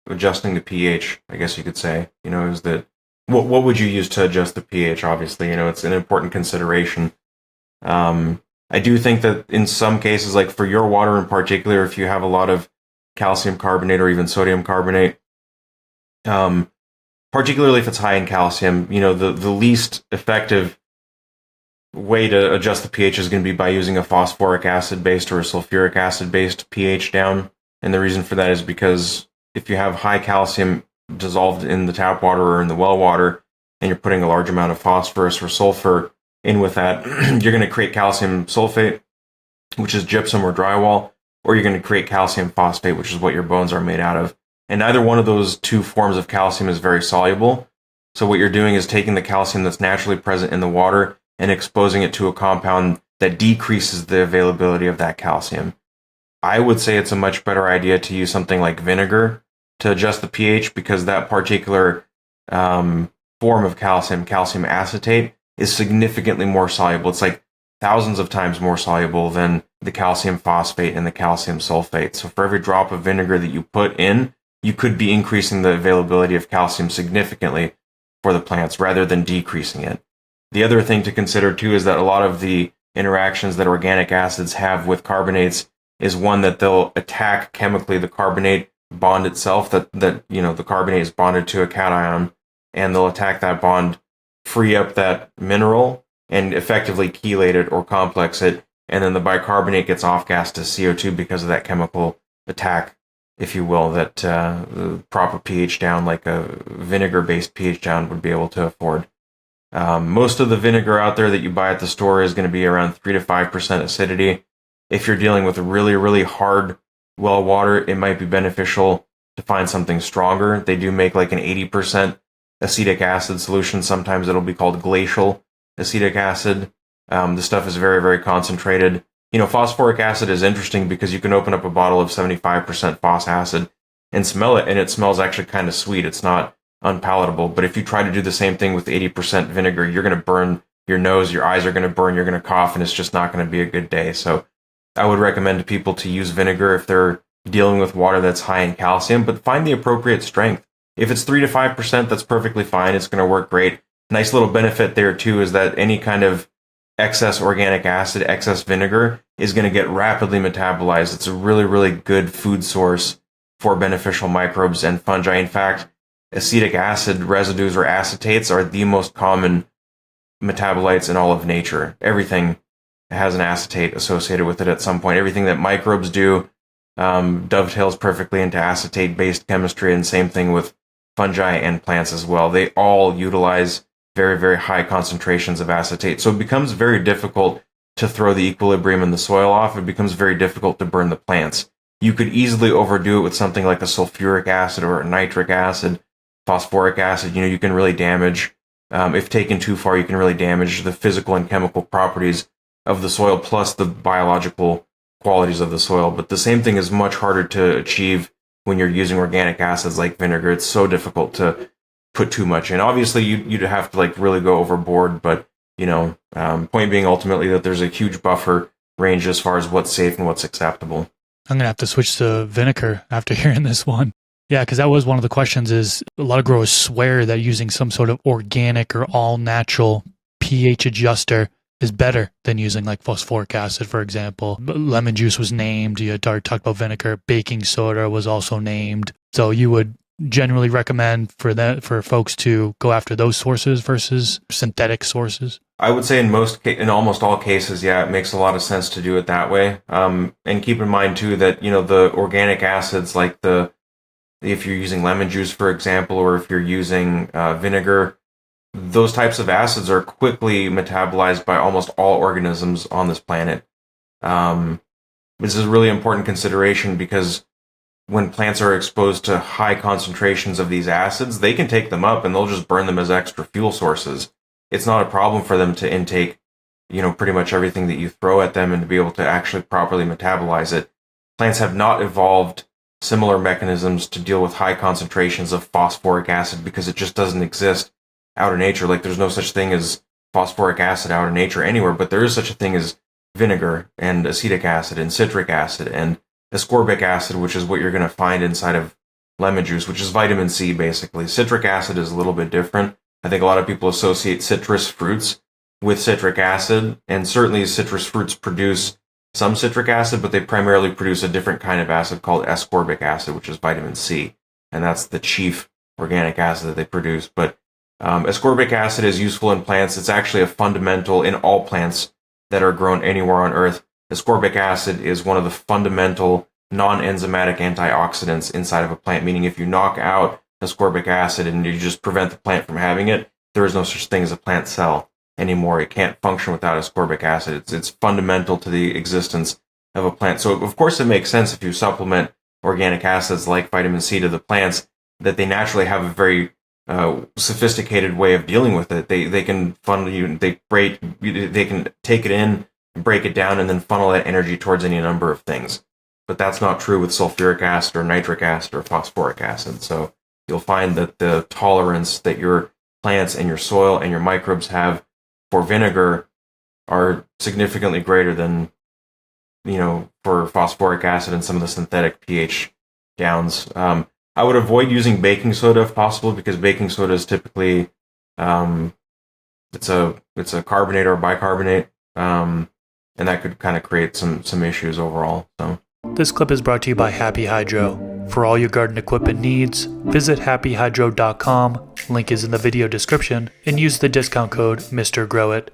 adjusting the pH, I guess you could say, is that what would you use to adjust the pH? Obviously, it's an important consideration. I do think that in some cases, like for your water in particular, if you have a lot of calcium carbonate or even sodium carbonate, particularly if it's high in calcium, the least effective way to adjust the pH is going to be by using a phosphoric acid based or a sulfuric acid based pH down. And the reason for that is because if you have high calcium dissolved in the tap water or in the well water, and you're putting a large amount of phosphorus or sulfur in with that, you're going to create calcium sulfate, which is gypsum or drywall, or you're going to create calcium phosphate, which is what your bones are made out of. And neither one of those two forms of calcium is very soluble. So what you're doing is taking the calcium that's naturally present in the water and exposing it to a compound that decreases the availability of that calcium. I would say it's a much better idea to use something like vinegar to adjust the pH, because that particular form of calcium acetate, is significantly more soluble. It's like thousands of times more soluble than the calcium phosphate and the calcium sulfate. So for every drop of vinegar that you put in, you could be increasing the availability of calcium significantly for the plants rather than decreasing it. The other thing to consider too is that a lot of the interactions that organic acids have with carbonates is one that they'll attack chemically the carbonate bond itself, that the carbonate is bonded to a cation, and they'll attack that bond, free up that mineral, and effectively chelate it or complex it, and then the bicarbonate gets off-gassed to CO2 because of that chemical attack, if you will, that the proper pH down, like a vinegar-based pH down, would be able to afford. Most of the vinegar out there that you buy at the store is going to be around 3 to 5% acidity. If you're dealing with really, really hard well water, it might be beneficial to find something stronger. They do make like an 80% acetic acid solution. Sometimes it'll be called glacial acetic acid. The stuff is very, very concentrated. Phosphoric acid is interesting because you can open up a bottle of 75% phos acid and smell it, and it smells actually kind of sweet. It's not unpalatable. But if you try to do the same thing with 80% vinegar, you're going to burn your nose, your eyes are going to burn, you're going to cough, and it's just not going to be a good day. So I would recommend to people to use vinegar if they're dealing with water that's high in calcium, but find the appropriate strength. If it's 3 to 5%, that's perfectly fine. It's going to work great. Nice little benefit there too is that any kind of excess organic acid, excess vinegar, is going to get rapidly metabolized. It's a really, really good food source for beneficial microbes and fungi. In fact, acetic acid residues or acetates are the most common metabolites in all of nature. Everything has an acetate associated with it at some point. Everything that microbes do dovetails perfectly into acetate-based chemistry, and same thing with fungi and plants as well. They all utilize very, very high concentrations of acetate. So it becomes very difficult to throw the equilibrium in the soil off. It becomes very difficult to burn the plants. You could easily overdo it with something like a sulfuric acid or a nitric acid, phosphoric acid. You can really damage, if taken too far, you can really damage the physical and chemical properties of the soil plus the biological qualities of the soil. But the same thing is much harder to achieve when you're using organic acids like vinegar. It's so difficult to put too much in. Obviously, you'd have to really go overboard, but point being ultimately that there's a huge buffer range as far as what's safe and what's acceptable. I'm gonna have to switch to vinegar after hearing this one. Yeah, because that was one of the questions. Is a lot of growers swear that using some sort of organic or all natural pH adjuster is better than using like phosphoric acid, for example. Lemon juice was named. You talked about vinegar. Baking soda was also named. So you would generally recommend for folks to go after those sources versus synthetic sources? I would say in almost all cases, yeah, it makes a lot of sense to do it that way. And keep in mind too that the organic acids, like if you're using lemon juice, for example, or if you're using vinegar, those types of acids are quickly metabolized by almost all organisms on this planet. This is a really important consideration because when plants are exposed to high concentrations of these acids, they can take them up and they'll just burn them as extra fuel sources. It's not a problem for them to intake, pretty much everything that you throw at them and to be able to actually properly metabolize it. Plants have not evolved similar mechanisms to deal with high concentrations of phosphoric acid because it just doesn't exist out in nature. Like there's no such thing as phosphoric acid out in nature anywhere, but there is such a thing as vinegar and acetic acid and citric acid and ascorbic acid, which is what you're going to find inside of lemon juice, which is vitamin C basically. Citric acid is a little bit different. I think a lot of people associate citrus fruits with citric acid, and certainly citrus fruits produce some citric acid, but they primarily produce a different kind of acid called ascorbic acid, which is vitamin C, and that's the chief organic acid that they produce. But ascorbic acid is useful in plants. It's actually a fundamental in all plants that are grown anywhere on Earth. Ascorbic acid is one of the fundamental non-enzymatic antioxidants inside of a plant, meaning if you knock out ascorbic acid and you just prevent the plant from having it, there is no such thing as a plant cell anymore. It can't function without ascorbic acid. It's fundamental to the existence of a plant. So of course it makes sense if you supplement organic acids like vitamin C to the plants that they naturally have a very sophisticated way of dealing with it. They can funnel you, they can take it in, break it down, and then funnel that energy towards any number of things. But that's not true with sulfuric acid or nitric acid or phosphoric acid. So you'll find that the tolerance that your plants and your soil and your microbes have for vinegar are significantly greater than, for phosphoric acid and some of the synthetic pH downs. I would avoid using baking soda if possible, because baking soda is typically it's a carbonate or bicarbonate, and that could kind of create some issues overall. So this clip is brought to you by Happy Hydro. For all your garden equipment needs, visit happyhydro.com, link is in the video description, and use the discount code MrGrowIt.